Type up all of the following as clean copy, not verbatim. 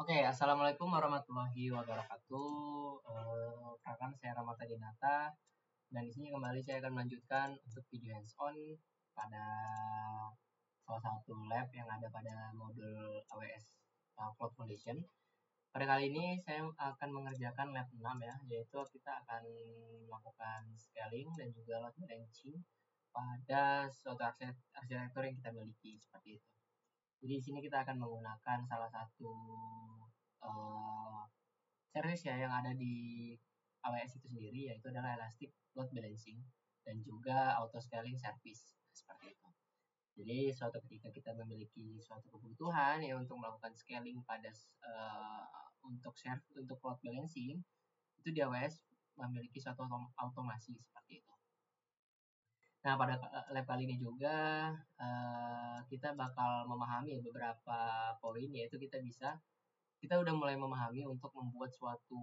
Oke, Assalamualaikum warahmatullahi wabarakatuh. Perkenalkan saya Ramata Dinata, dan di sini kembali saya akan melanjutkan untuk video hands-on pada salah satu lab yang ada pada modul AWS Cloud Foundation. Pada kali ini saya akan mengerjakan lab 6 ya, yaitu kita akan melakukan scaling dan juga load balancing pada suatu arsitektur yang kita miliki seperti itu. Jadi di sini kita akan menggunakan salah satu service ya yang ada di AWS itu sendiri, yaitu adalah Elastic Load Balancing dan juga Auto Scaling Service seperti itu. Jadi suatu ketika kita memiliki suatu kebutuhan ya untuk melakukan scaling pada untuk load balancing, itu di AWS memiliki suatu automasi seperti itu. Nah, pada lab kali ini juga kita bakal memahami beberapa poin, yaitu kita udah mulai memahami untuk membuat suatu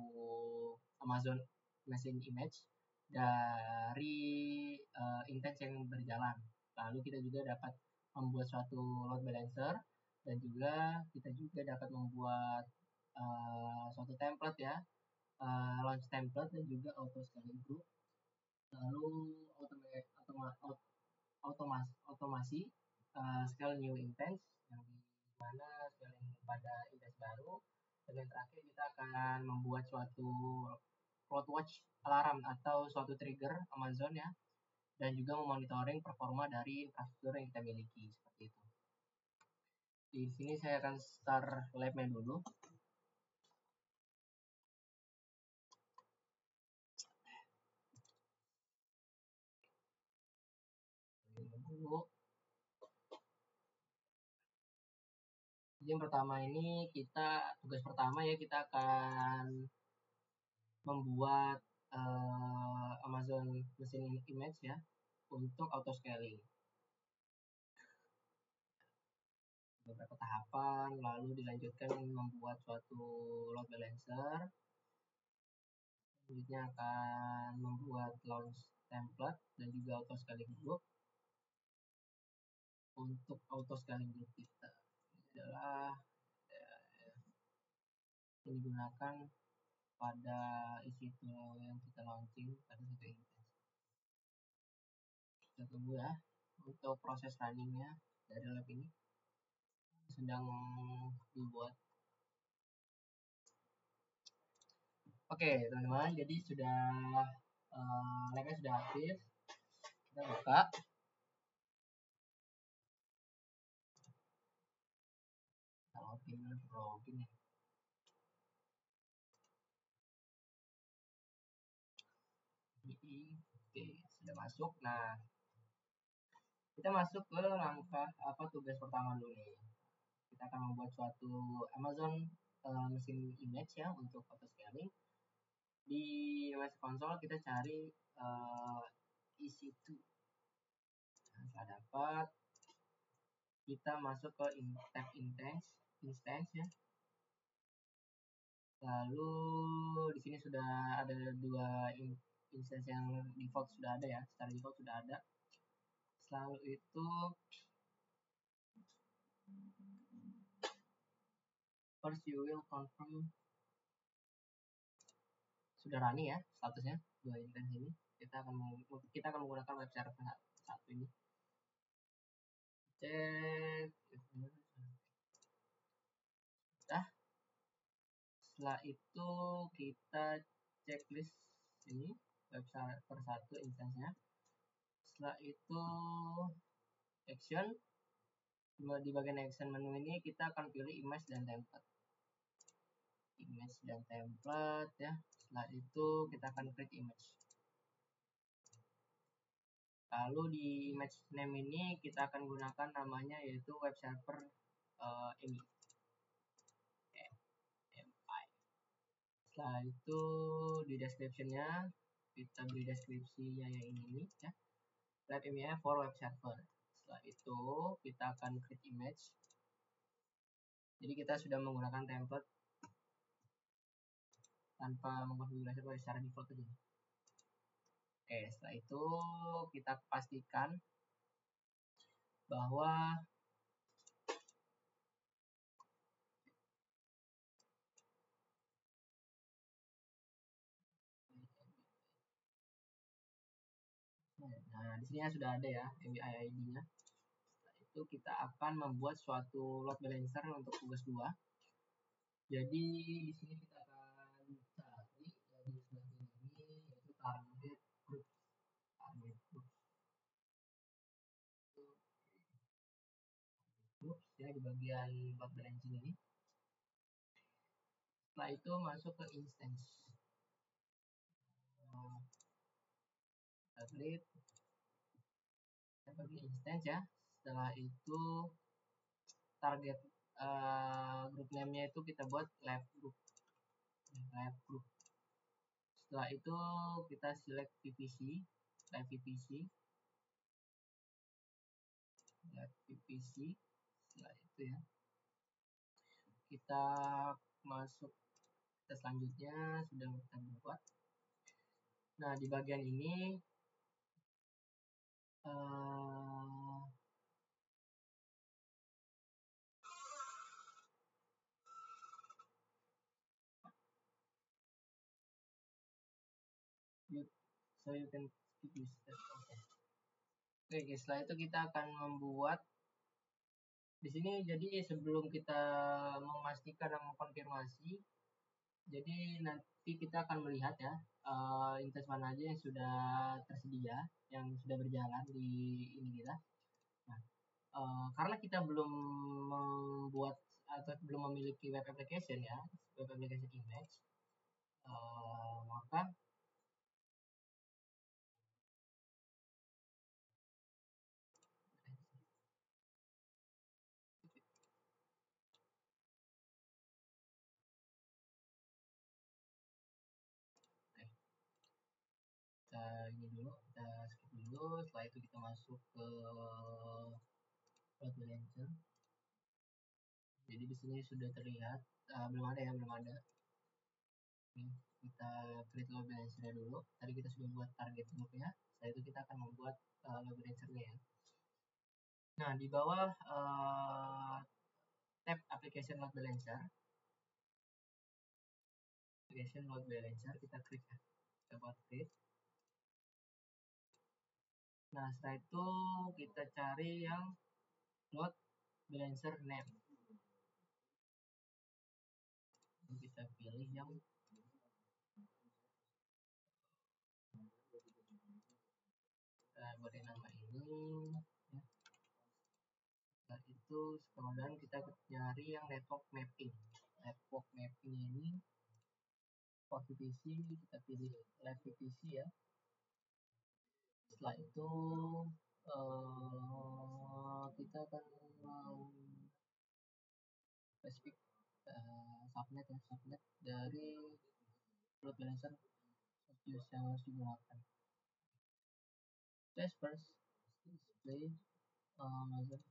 Amazon Machine Image dari instance yang berjalan. Lalu kita juga dapat membuat suatu load balancer, dan juga kita juga dapat membuat suatu template ya, launch template dan juga auto scaling group. Lalu otomasi scale new instance yang dimana scaling pada instance baru, dan yang terakhir kita akan membuat suatu CloudWatch alarm atau suatu trigger Amazon ya, dan juga memonitoring performa dari infrastruktur yang kita miliki seperti itu. Di sini saya akan start labnya dulu. Yang pertama ini tugas pertama ya, kita akan membuat Amazon Machine Image ya untuk auto scaling. Beberapa tahapan, lalu dilanjutkan membuat suatu load balancer. Selanjutnya akan membuat launch template dan juga auto scaling group. Untuk auto scaling group kita ini adalah yang digunakan pada isi tool yang kita launching pada satu instance. Kita tunggu ya untuk proses runningnya dari lab ini sedang dibuat. Oke teman-teman, jadi labnya sudah aktif. Kita buka. Kita login ya. Oke, sudah masuk. Nah, kita masuk ke langkah tugas pertama dulu nih. Kita akan membuat suatu Amazon Machine Image ya untuk auto scaling. Di MS Console kita cari EC2. Nah, setelah dapat, kita masuk ke tab instance ya. Lalu di sini sudah ada dua instance yang default sudah ada ya, secara default sudah ada. Selalu itu first you will confirm sudah running ya statusnya dua instance ini. Kita akan menggunakan web server satu ini. Cek. Nah, setelah itu kita checklist ini web server satu instance-nya. Setelah itu action. Di bagian action menu ini kita akan pilih image dan template. Image dan template ya. Setelah itu kita akan klik image. Lalu di image name ini kita akan gunakan namanya yaitu web server MI. Setelah itu di description-nya kita beri deskripsinya yang ini ya. Lab MI for web server. Setelah itu kita akan klik image. Jadi kita sudah menggunakan template tanpa mengkonfigurasi secara default aja. Oke, setelah itu kita pastikan bahwa di sini ya sudah ada ya MBI ID-nya. Setelah itu kita akan membuat suatu load balancer untuk tugas 2. Jadi di sini kita akan cari dari sebelah ini yaitu target group. Group ya di bagian load balancing ini. Setelah itu masuk ke instance. Kita klik bagi instance ya. Setelah itu target group name-nya itu kita buat lab group. Setelah itu kita select PVC, live PVC. Setelah itu ya kita masuk ke selanjutnya sudah kita buat. Nah di bagian ini so you can skip this step. Oke, setelah itu kita akan membuat di sini. Jadi sebelum kita memastikan dan mengkonfirmasi, jadi nanti kita akan melihat ya instance mana aja yang sudah tersedia, yang sudah berjalan di ini kita. Nah, karena kita belum membuat atau belum memiliki web application ya, web application image, maka kita ini dulu, kita skip dulu. Setelah itu kita masuk ke load balancer. Jadi di sini sudah terlihat belum ada ya, belum ada. Oke, kita create load balancer dulu. Tadi kita sudah buat target group ya. Setelah itu kita akan membuat load balancer-nya ya. Nah di bawah tab application load balancer, kita klik ya, kita buat create. Nah setelah itu kita cari yang load balancer name. Kita pilih yang kita beri nama ini ya. Setelah itu kemudian kita cari yang network mapping ini for PVC, kita pilih live PVC ya. Setelah itu kita akan spesifik subnet ya, subnet dari load balancer yang harus digunakan. Test first display Amazon.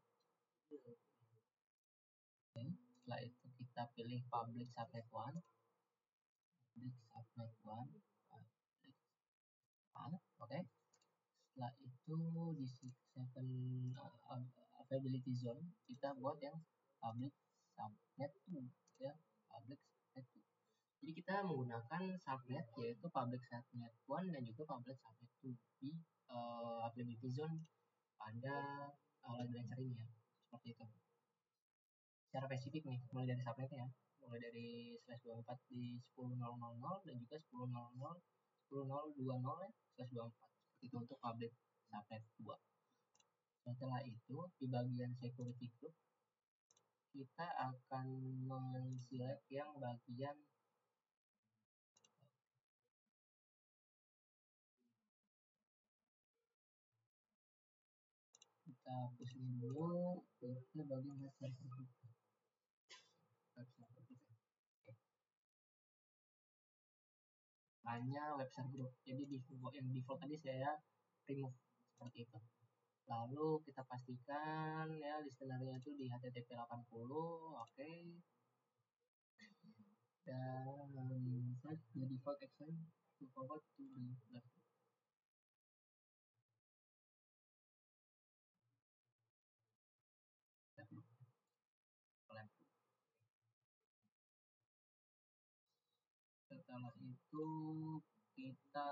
Okay. Setelah itu kita pilih public subnet 1. Oke. Setelah itu di seven availability zone kita buat yang public subnet 2 ya, public subnet 2. Jadi kita menggunakan subnet yaitu public subnet 1 dan juga public subnet 2 di availability zone pada load balancer ini ya, seperti itu. Secara spesifik nih, mulai dari subnetnya ya, mulai dari /24 di 10.000 dan juga 10.020 ya, /24 itu untuk public subnet 2. Setelah itu di bagian security group kita akan men-select yang bagian kita hapus ini dulu, ke bagian web server group. Hanya web server group. Jadi yang default tadi saya remove seperti itu. Lalu kita pastikan ya listenernya itu di HTTP 80, oke. Dan set the default action to forward to the left. Setelah itu kita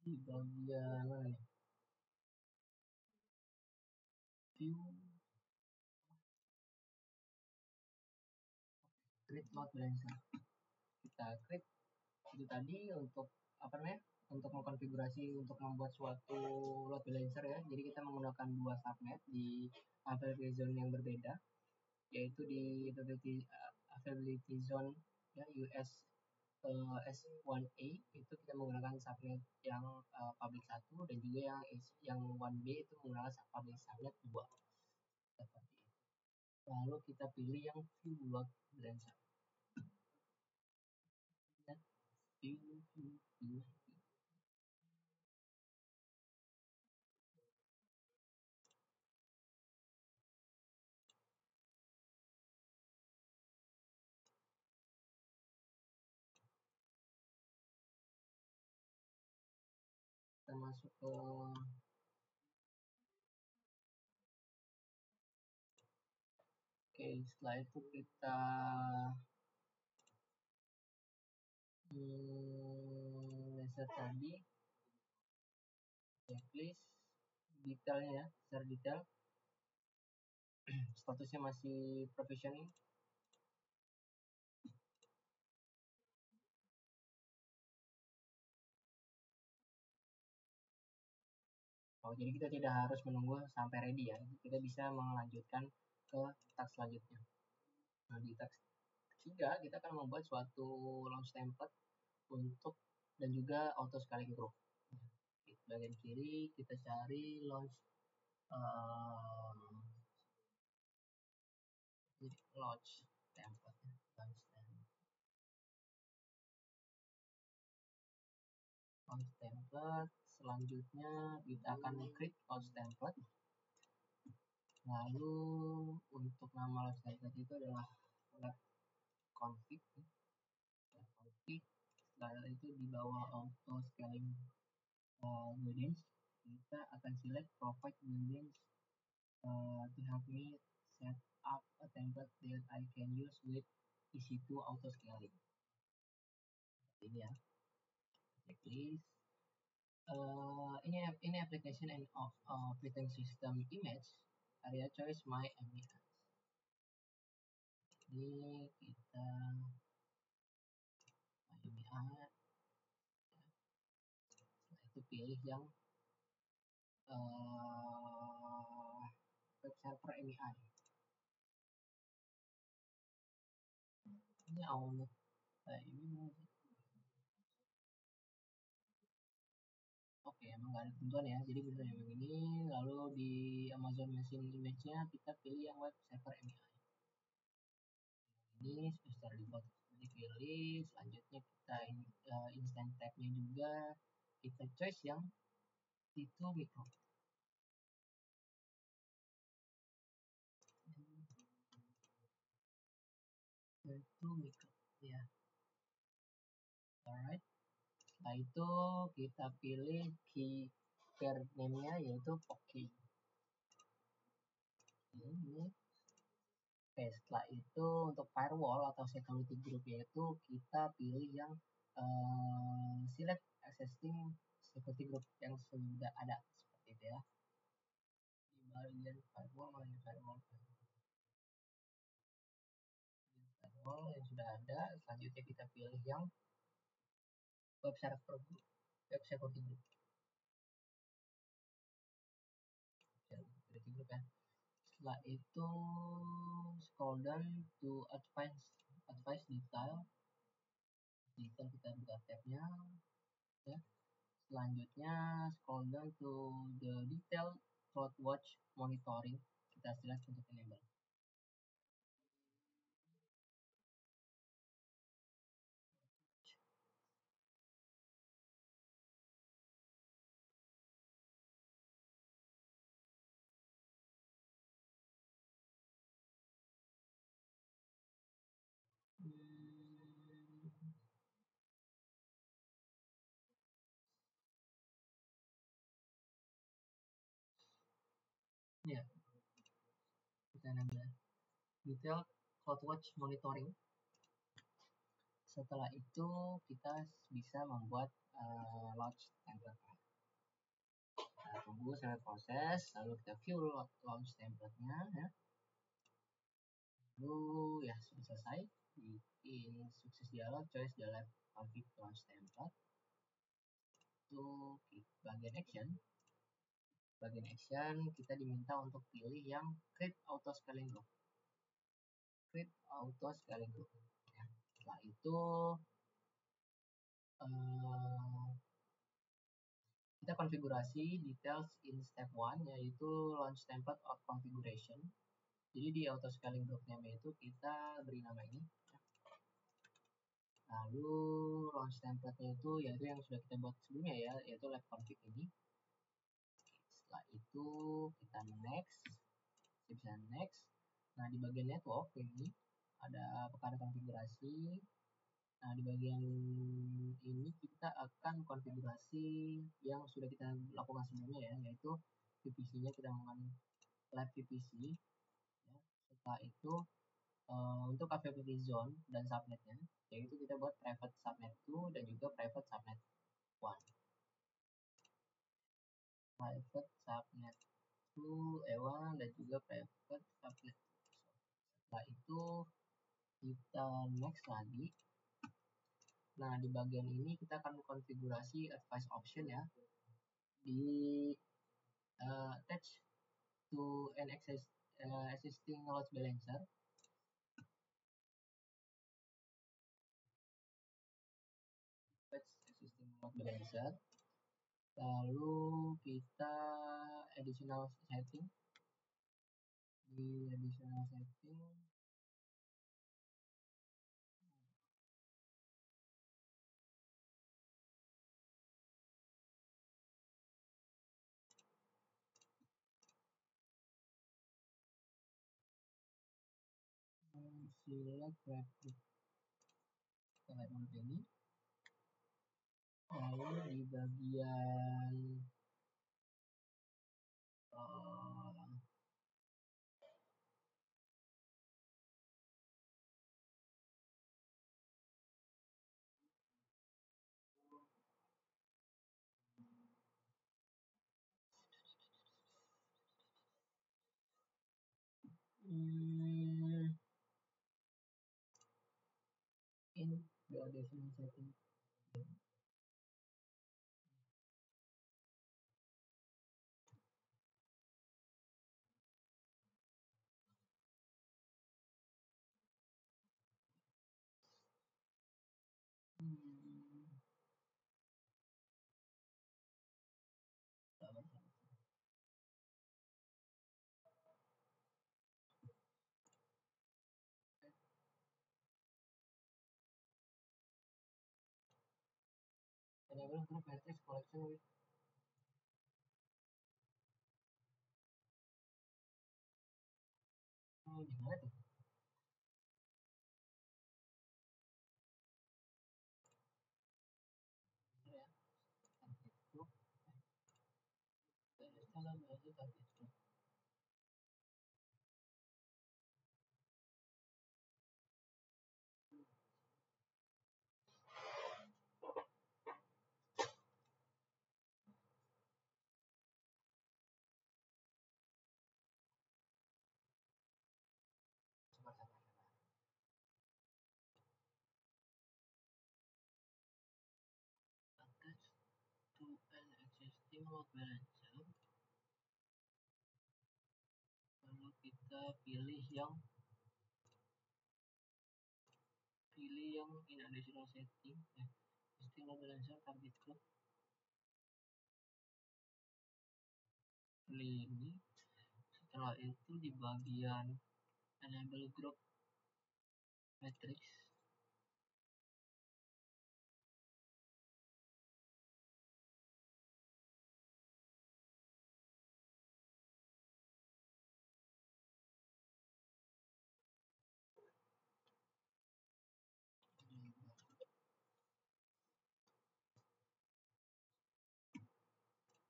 di bagian mana nih? View, create load balancer. Kita create itu tadi untuk apa namanya? Untuk mengkonfigurasi untuk membuat suatu load balancer ya. Jadi kita menggunakan dua subnet di availability zone yang berbeda, yaitu di availability zone ya US S1A itu kita menggunakan subnet yang public 1 dan juga yang 1B itu menggunakan public subnet 2 seperti itu. Lalu kita pilih yang view load balancer. View. Kita masuk ke setelah itu kita laser tadi checklist detailnya ya, secara detail statusnya masih provisioning. Jadi kita tidak harus menunggu sampai ready ya, kita bisa melanjutkan ke task selanjutnya. Nah, di task 3 kita akan membuat suatu launch template untuk dan juga auto scaling group. Di bagian kiri kita cari launch template. Launch template. Selanjutnya kita akan create launch template. Lalu untuk nama launch template itu adalah lab config. Setelah itu di bawah auto scaling guidance kita akan select provide guidance to help me set up a template that I can use with EC2 auto scaling. Ini ya, checklist. In application and operating system image area choice my MES. Ini kita MES. Itu pilih yang web server MEI. Ini awalnya ini oke, emang nggak ada ketentuan ya, jadi bener yang begini. Lalu di Amazon Machine Image-nya kita pilih yang web server MEI. Ini secara default dipilih. Selanjutnya kita instant tab-nya juga kita choice yang itu micro. Itu micro ya. Alright. Setelah itu kita pilih key pair name-nya yaitu POC. Ini. Oke, setelah itu untuk firewall atau security group yaitu kita pilih yang select existing security group yang sudah ada seperti itu ya. Di bagian firewall yang sudah ada. Selanjutnya kita pilih yang web server group, web security group. Security group ya. Setelah itu scroll down to advanced detail kita buka tabnya ya. Selanjutnya scroll down to the detail CloudWatch monitoring kita select untuk enable. Ya, kita enable detail CloudWatch monitoring. Setelah itu kita bisa membuat launch template. tunggu sampai proses, lalu kita view launch template-nya ya. Lalu ya sudah selesai, bikin sukses dialog, choice the left config launch template. Itu bagian action kita diminta untuk pilih yang create auto scaling group. Create auto scaling group. Ya. Setelah itu kita konfigurasi details in step 1, yaitu launch template of configuration. Jadi di auto scaling group name itu kita beri nama ini. Lalu launch template-nya itu yaitu yang sudah kita buat sebelumnya ya, yaitu lab config ini. Setelah itu kita next. Bisa next. Nah, di bagian network ini ada konfigurasi. Nah, di bagian ini kita akan konfigurasi yang sudah kita lakukan sebelumnya ya, yaitu VPC-nya kita menggunakan lab VPC. Ya. Setelah itu untuk availability zone dan subnetnya, yaitu kita buat private subnet 2 dan juga private subnet 1. Private subnet 2 E1 dan juga private subnet 2. Setelah itu kita next lagi. Nah, di bagian ini kita akan konfigurasi advice option ya, di attach to an existing load balancer. Existing load balancer. Lalu kita additional setting. Di additional setting select web group ini. Lalu di bagian in the additional setting. Enable group matrix collection with gimana tuh? Ya, target group. Salah bahasa target group. Attach to an existing load balancer. Lalu kita pilih yang in additional setting, existing load balancer target group. Pilih ini. Setelah itu di bagian enable group matrix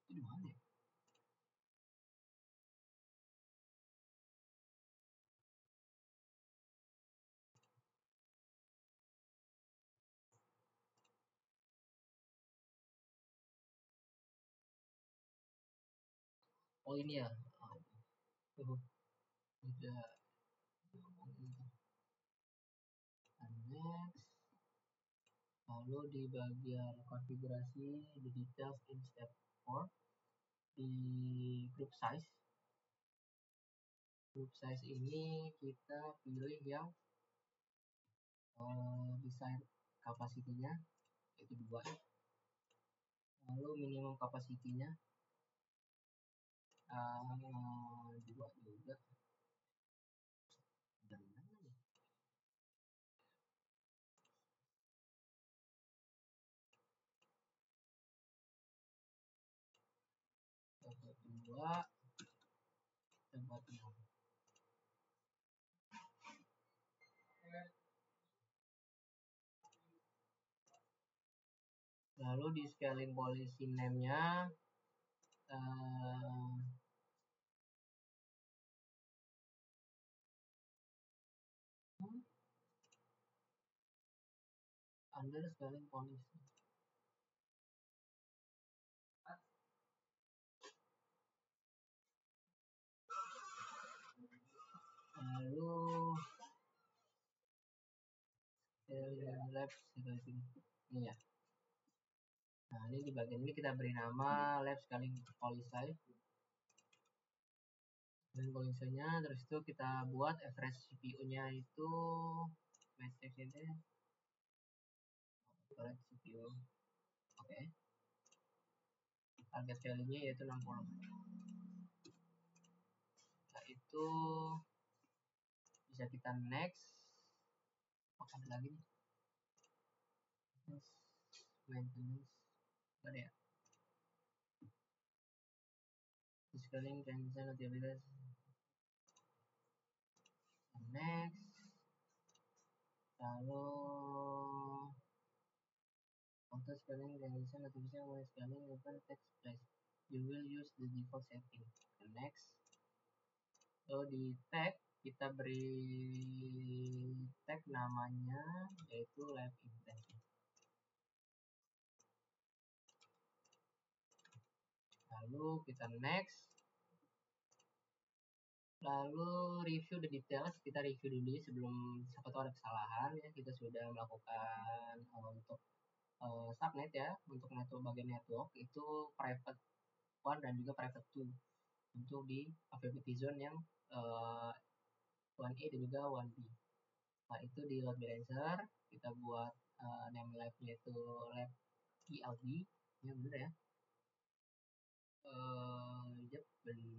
itu di mana ya? Oh ini ya. Udah. Next. Lalu di bagian konfigurasi di details in step 4 di group size ini kita pilih yang desain kapasitinya itu 2, lalu minimum kapasitinya 2 juga. Dapat 2, dapat 6. Lalu di scaling policy name-nya under scaling policy. Lalu scaling labs ini ya. Nah ini di bagian ini kita beri nama lab scaling policy. Dan policy-nya terus itu kita buat average CPU-nya itu matrix ini average CPU. Oke. Target value-nya yaitu 60. Nah itu bisa kita next. Apa ada lagi nih? Maintenance. Ada ya? Scaling transition utilities. Next. Lalu auto scaling transition utilities when scaling event takes place. You will use the default setting. Next. Lalu di tag kita beri tag namanya yaitu lab intent. Lalu kita next. Lalu review the details, kita review dulu sebelum siapa tahu ada kesalahan ya. Kita sudah melakukan untuk subnet ya, untuk network bagian network itu private 1 dan juga private 2 untuk di availability zone yang 1A dan juga 1B. Nah itu di load balancer kita buat name lab-nya itu lab ELB ya, bener ya. Yep, bener.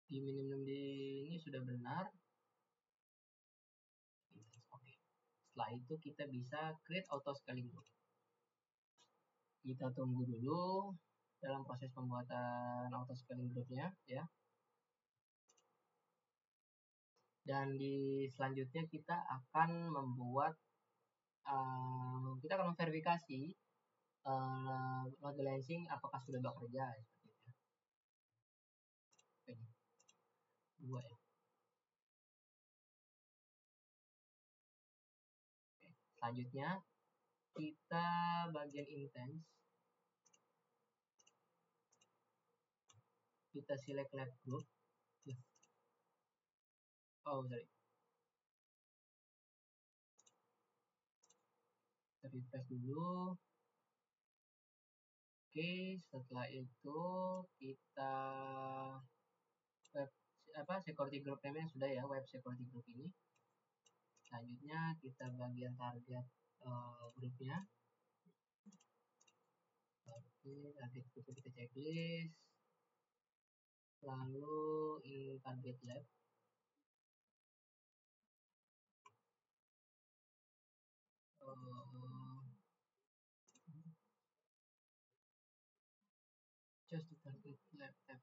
Di minimum di ini sudah benar. Oke. Setelah itu kita bisa create auto scaling group. Kita tunggu dulu dalam proses pembuatan auto scaling groupnya ya. Dan di selanjutnya kita akan membuat kita akan memverifikasi load balancing apakah sudah bekerja seperti itu. Oke. 2 ya. Oke. Selanjutnya kita bagian intense, kita select lab group. Oh sorry, kita refresh dulu. Oke, setelah itu kita web security group name sudah ya, web security group ini. Selanjutnya kita bagian target grupnya. Oke, target group kita checklist. Lalu ini target lab. Just target lab tab.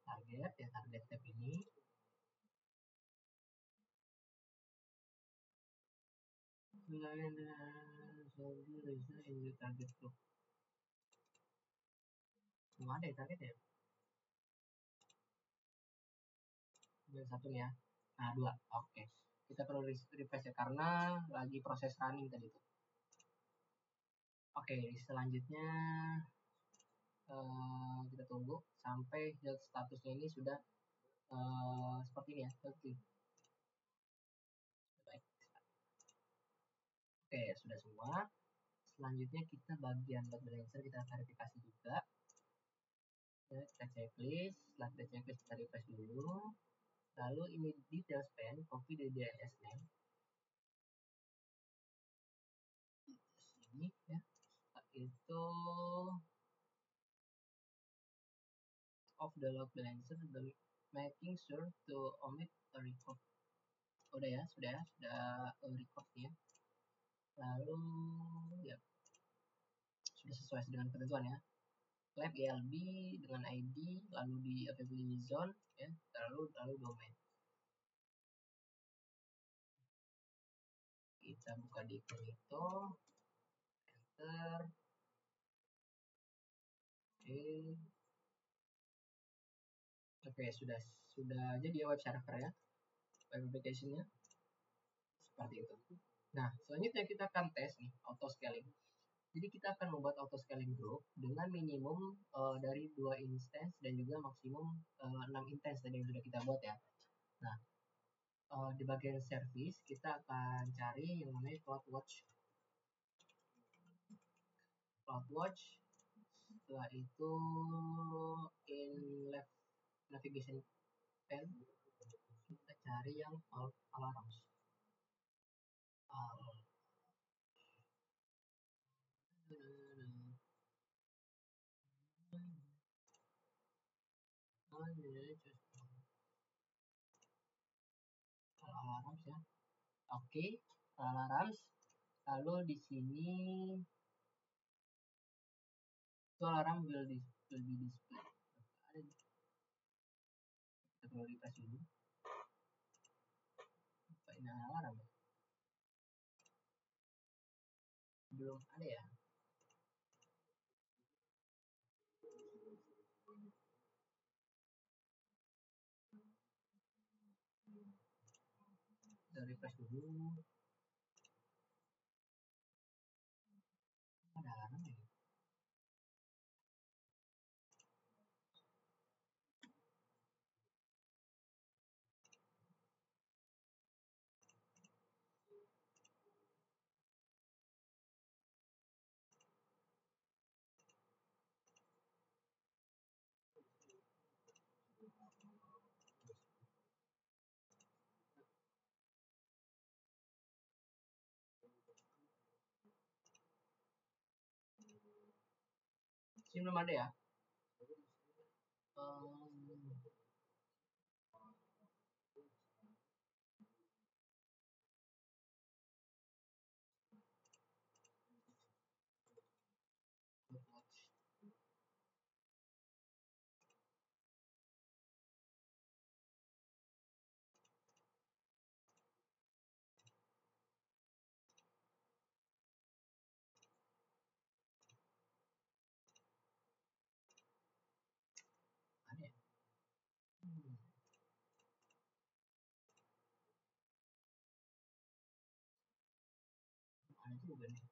Target ya, target tab ini. Kemudian target group. Cuma ada ya target ya? satu nih ya. Nah, 2. Oke. Kita perlu refresh ya karena lagi proses running tadi tuh. Oke, selanjutnya kita tunggu sampai health statusnya ini sudah seperti ini ya, healthy. Baik. Oke, sudah semua. Selanjutnya kita bagian load balancer kita verifikasi juga. Ya, kita checklist. Setelah kita checklist kita refresh dulu. Lalu ini details pane, copy di DNS name. Ini ya. Itu of the load balancer, the making sure to omit a record. Udah ya, sudah record ya. Lalu ya sudah sesuai dengan ketentuan ya. Lab ELB dengan ID, lalu di availability zone ya, lalu domain. Kita buka di Cognito, enter. Oke, sudah jadi web server ya, web application-nya seperti itu. Nah, selanjutnya kita akan tes nih auto scaling. Jadi kita akan membuat auto scaling group dengan minimum dari 2 instance dan juga maksimum 6 instance tadi yang sudah kita buat ya. Nah, di bagian service kita akan cari yang namanya CloudWatch. CloudWatch. Setelah itu in left navigation pane kita cari yang alarms. Alarms ya. Oke, alarms. Lalu di sini itu alarm will be display. Kita perlu refresh dulu. Apa ini alarm? Belum ada ya. Kita refresh dulu. Ada alarm ya? Sini belum ada ya. Ada ya? Ada juga nih.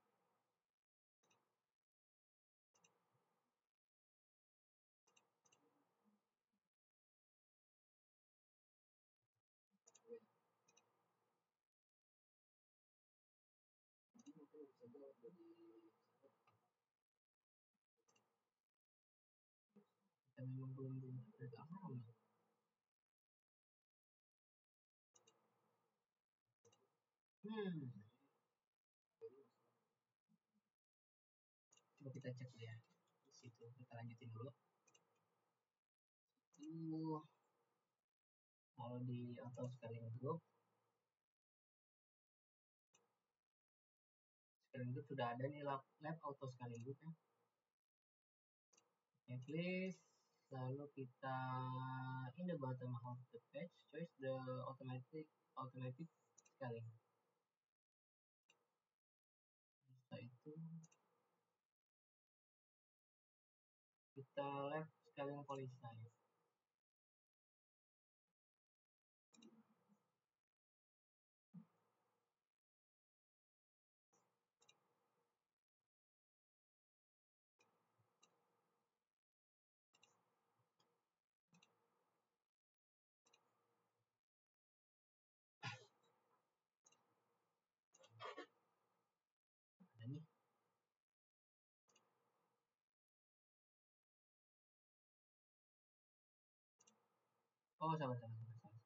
Kita memang belum ada alarm. Coba kita cek dulu ya. Di situ kita lanjutin dulu. Kalau di auto scaling group sudah ada nih lab auto scaling group ya. Checklist, lalu kita in the bottom of the page choose the automatic scaling. Setelah itu kita left scaling policy. Oh, sabar, sabar, sabar, sabar.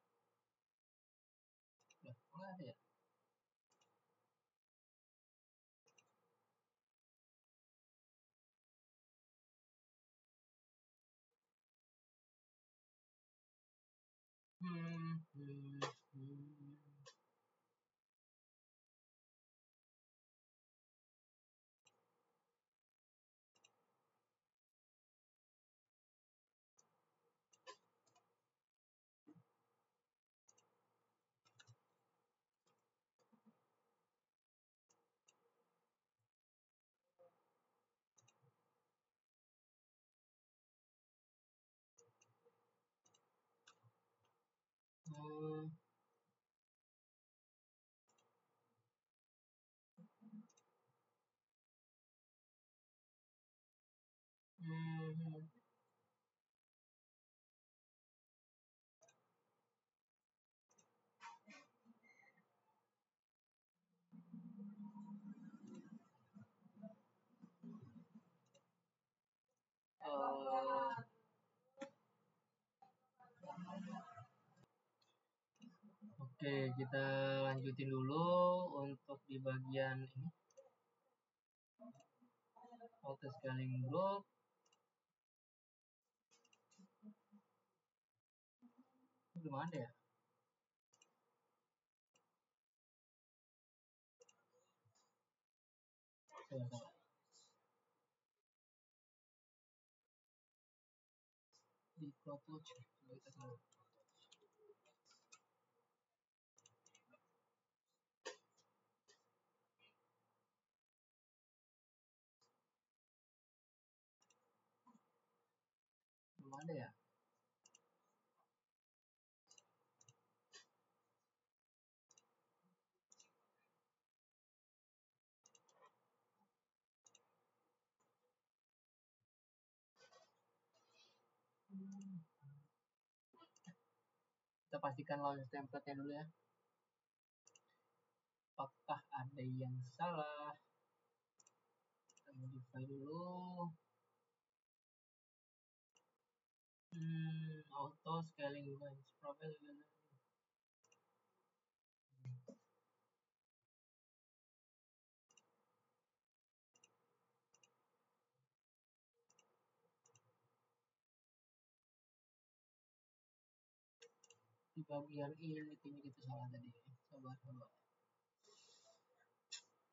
Loh, kok nggak ada ya? Hmm, hmm, hmm. Hmm, hmm. Eh, Oke, kita lanjutin dulu untuk di bagian ini auto scaling group. Itu belum ada ya? Coba, coba. Di CloudWatch. Coba kita tahu. Belum ada ya? Kita pastikan launch template-nya dulu ya. Apakah ada yang salah? Kita modify dulu. Auto scaling range profile. Di bagian ini kayaknya kita salah tadi. Coba, coba.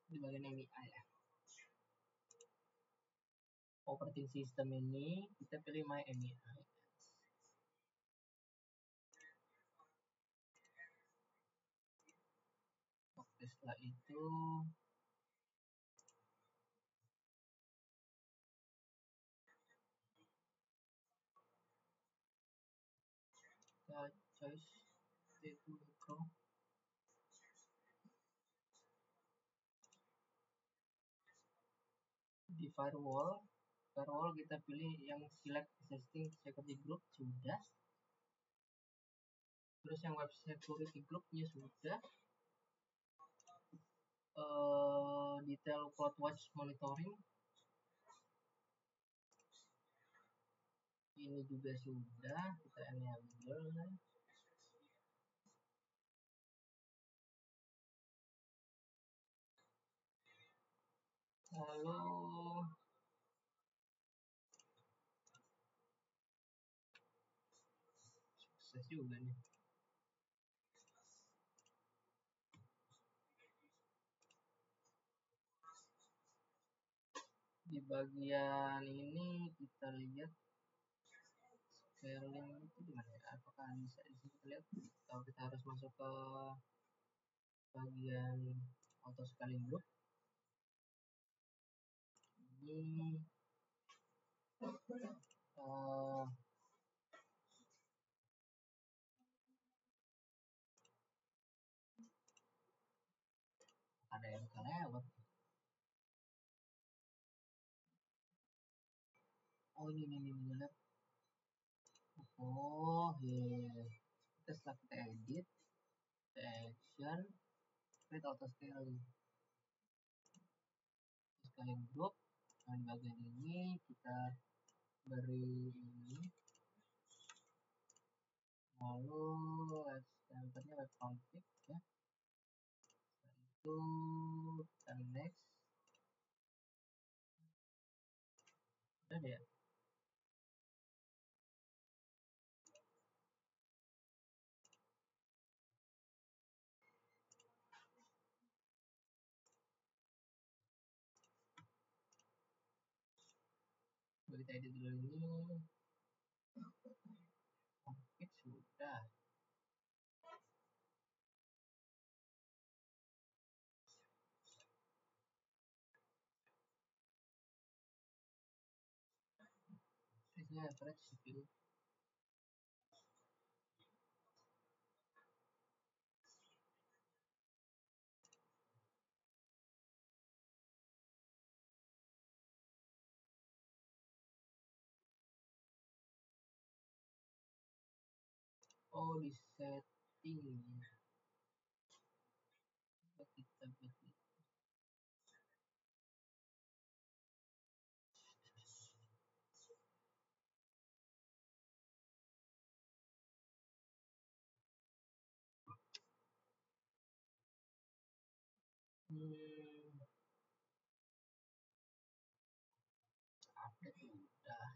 Di bagian MII ya. Operating system ini kita pilih My MII. Oke, setelah itu kita choice itu micro. Di firewall kita pilih yang select existing security group sudah. Terus yang web security groupnya sudah. Detail CloudWatch monitoring ini juga sudah kita enable. Lalu sukses juga nih. Di bagian ini kita lihat scaling itu gimana ya? Apakah bisa di sini kita lihat? Kalau kita harus masuk ke bagian auto scaling group ini ada yang kelewat. Oh ini lihat. Oh iya. Kita setelah kita edit, kita action, create auto scaling group. Nah, di bagian ini kita beri ini lalu yang berikutnya web config ya. Setelah itu kita next. Udah deh ya. Kita edit dulu ini. Config sudah. Ini average CPU. Oh, di setting. Kita buat update udah.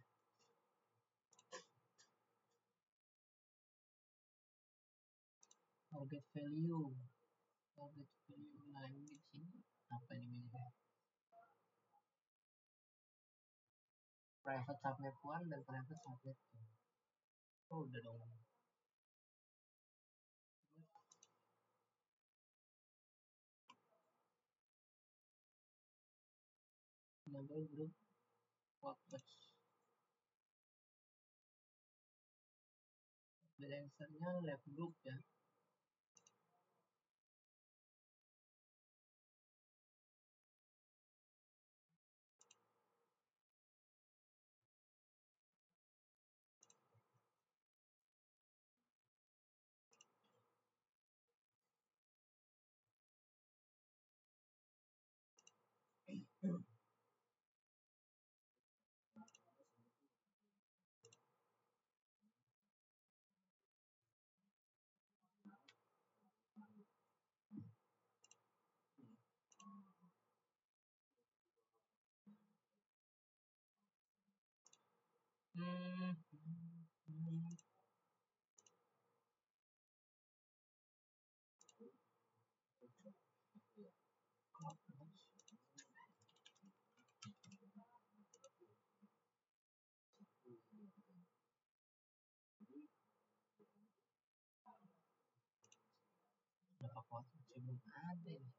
Target value. Nah ini di sini apa ini? Private subnet 1 dan private subnet 2. Oh udah dong. Enable group workbench. Balancernya left group ya. Berapa kuota belum ada nih.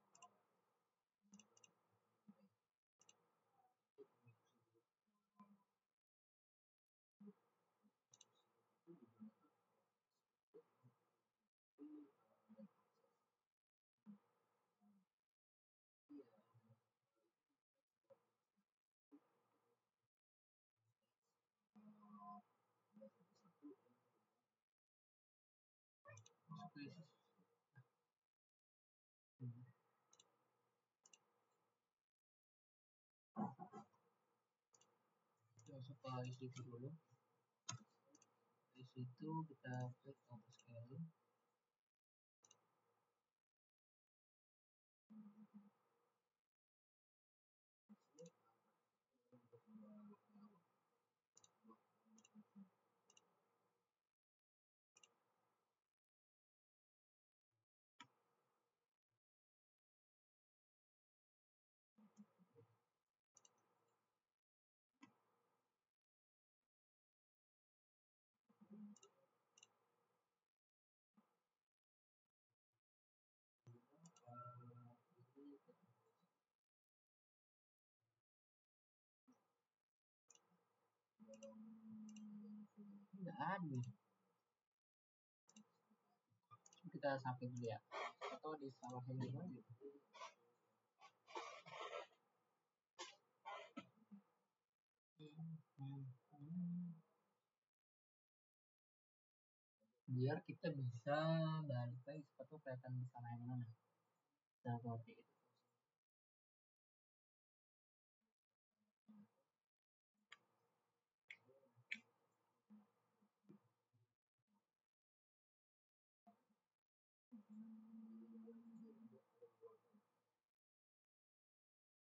Masuk ke isi itu dulu. Di situ kita klik auto scaling. Nggak ada. Kita sampai dulu ya. Atau di salah yang gimana gitu. Biar kita bisa balik lagi sepatu kelihatan di sana yang mana. Seperti itu.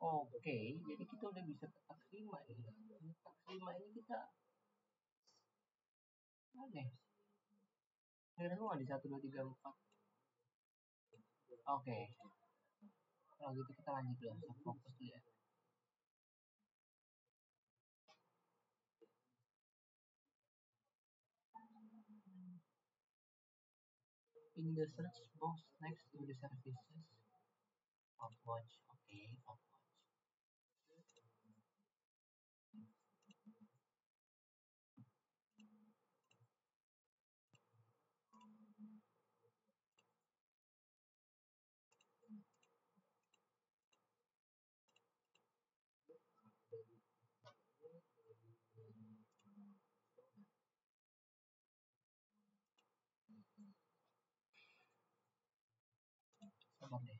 Oke, jadi kita udah bisa ke tax 5 ini. Tax 5 ini kita aneh. Kira semua di 1, 2, 3, 4. Oke. Kalau gitu kita lanjut dulu, kita fokus dulu ya. In the search box next to the services of watch. Oke, of watch. Sabar deh.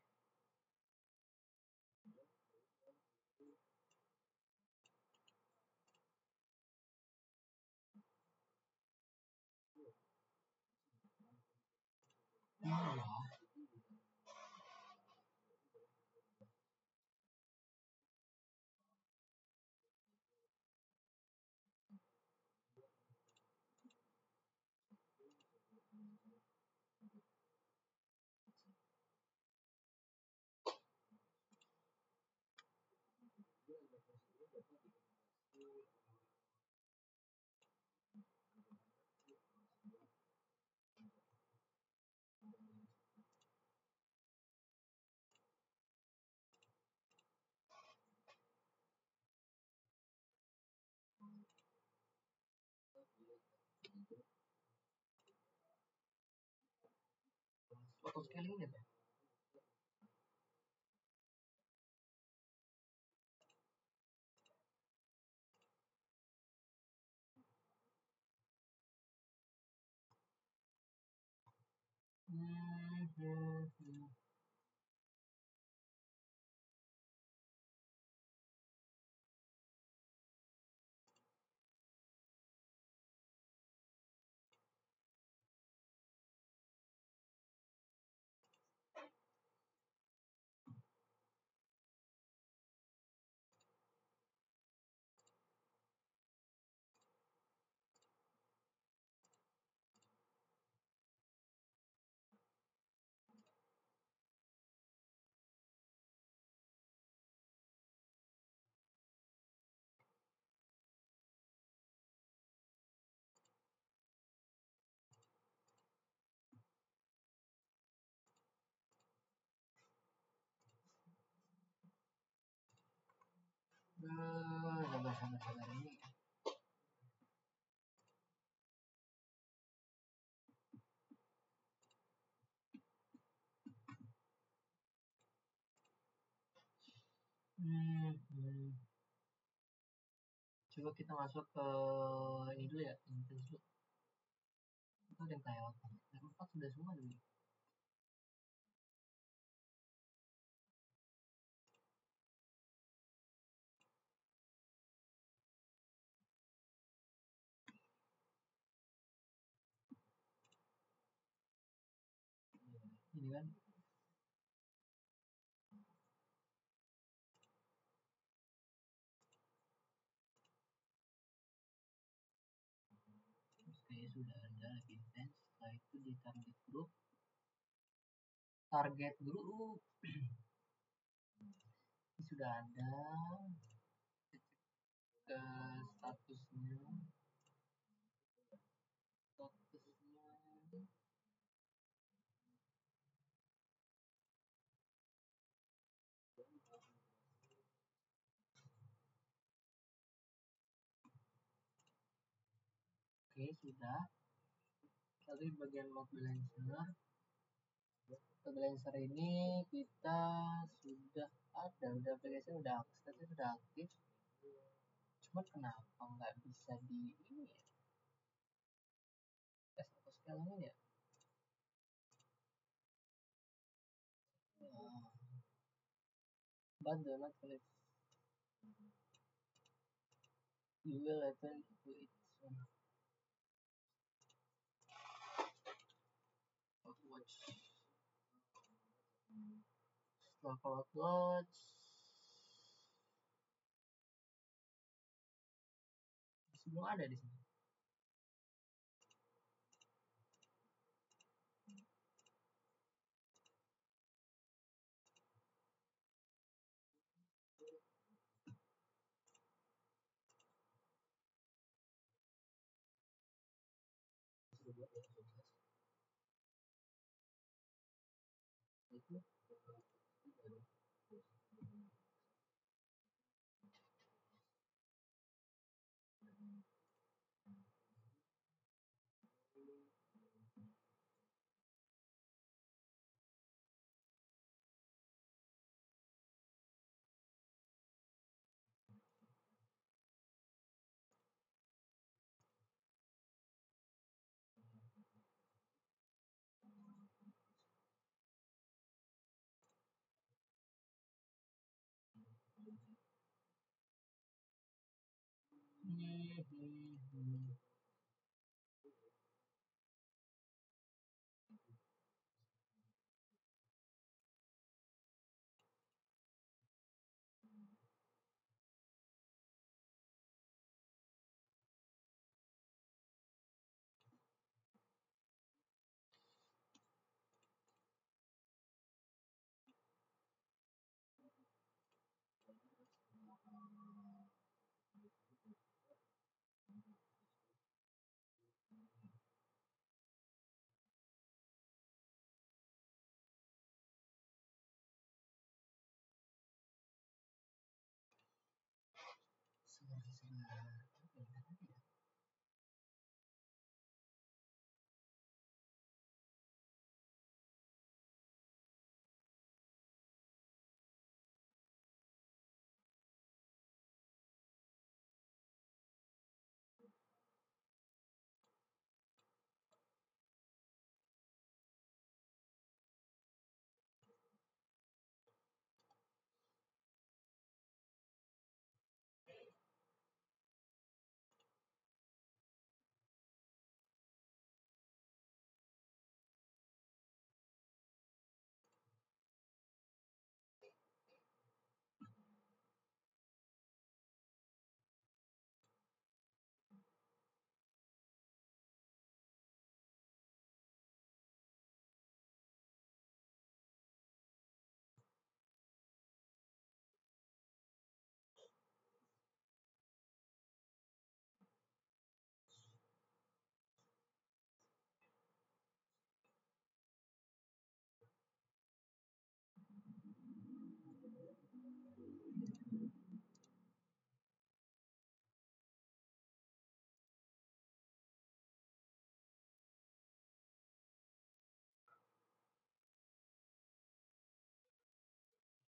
Iya. Auto scaling ya, Pak? Sabar ini. Coba kita masuk ke ini dulu ya, intense dulu. Kita ada yang kayak apa? Yang 4 sudah semua dulu. Ini kan. Oke, sudah ada lagi intense. Setelah itu di target group. Target group. Ini sudah ada. Ke statusnya. Oke, sudah. Tadi bagian load balancer. Load balancer ini kita sudah ada, udah aplikasi udah statusnya sudah aktif. Cuma kenapa nggak bisa di ini ya? Tes atau scaling ya? But do not collect. You will attend to it soon. Watch. Setelah watch. belum ada di sini.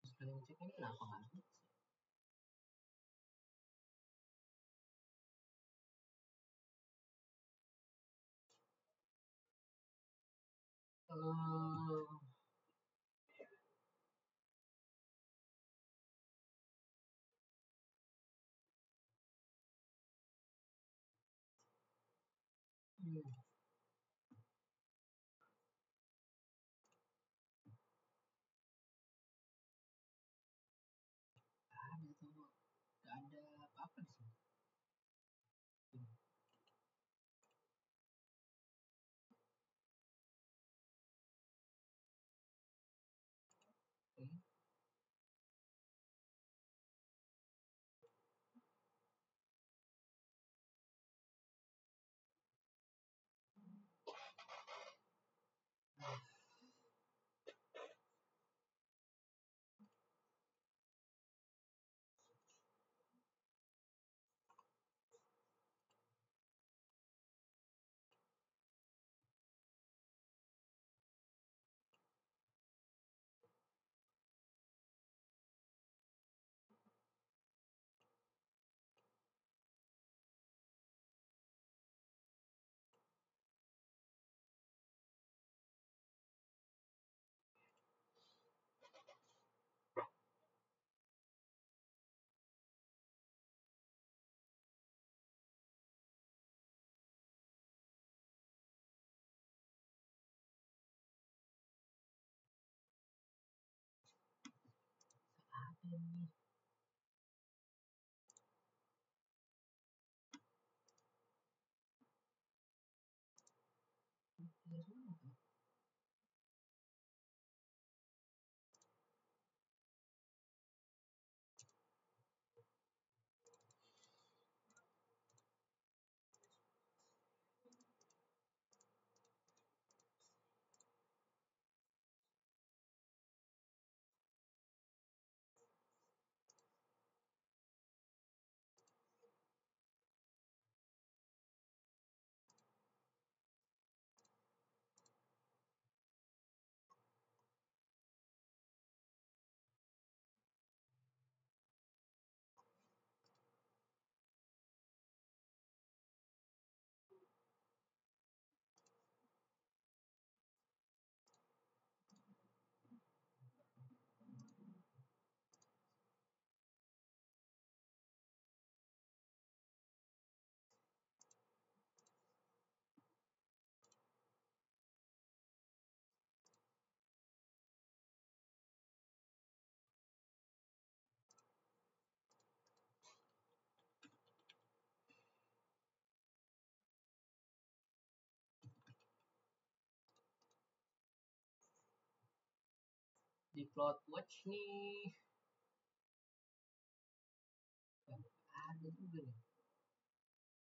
Itu sekali ngecek ini kenapa nggak ada? Ada tuh, nggak ada apa-apa di sini. Ada nih. Di CloudWatch nih ada juga nih.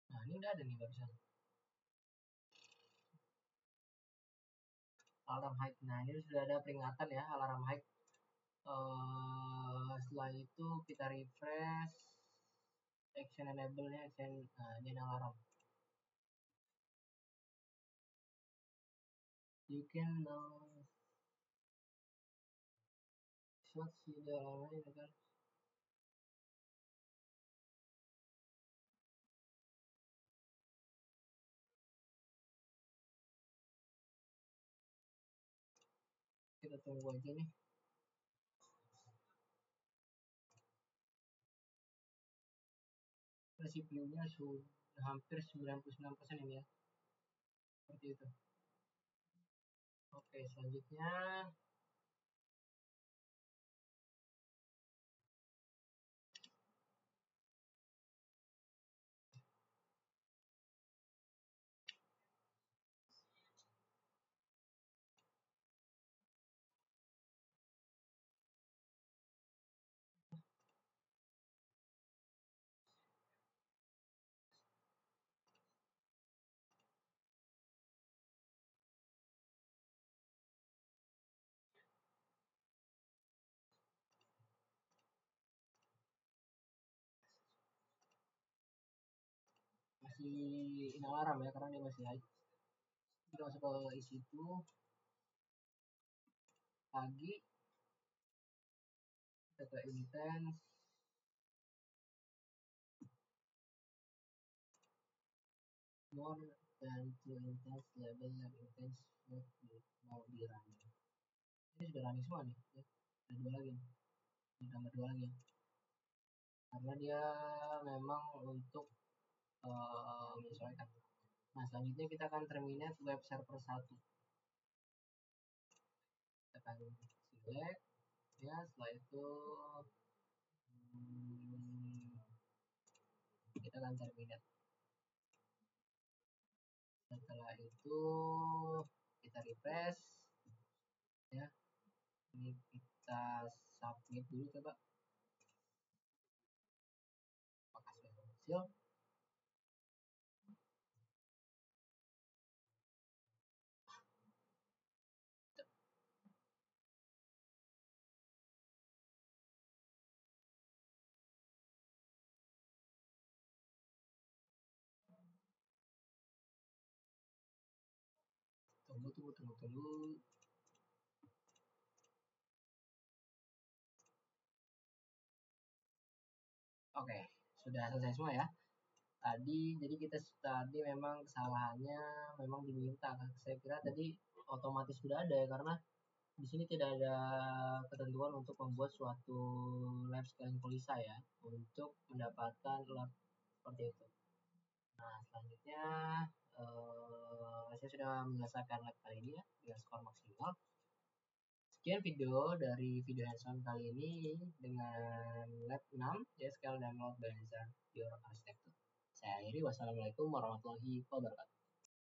Nah ini udah ada nih barusan. Alarm high. Nah ini sudah ada peringatan ya alarm high. Setelah itu kita refresh action enable nya action. Nah ini alarm. You can shot si dalamnya ini kan. Kita tunggu aja nih. CPU-nya sudah hampir 99% ini ya. Seperti itu. Oke, selanjutnya masih ini alarm ya karena dia masih high. Kita masuk ke isi itu pagi kita ke intense more than to intense level yang intense mau di running. Ini sudah running semua nih ya. Ada dua lagi nih. Tambah dua lagi karena dia memang untuk menyesuaikan. Nah selanjutnya kita akan terminate web server 1. Kita akan select ya, setelah itu kita akan terminate. Setelah itu kita refresh ya, ini kita submit dulu coba apakah sudah berhasil. Tunggu. Oke, sudah selesai semua ya. Jadi kita tadi memang kesalahannya memang diminta. Saya kira tadi otomatis sudah ada ya karena di sini tidak ada ketentuan untuk membuat suatu lab scaling polisa ya untuk mendapatkan lab seperti itu. Nah selanjutnya saya sudah menyelesaikan lab kali ini ya dengan skor maksimal. Sekian video dari video hands-on kali ini dengan lab 6 ya scale dan load balancer your architecture. Saya akhiri, wassalamualaikum warahmatullahi wabarakatuh.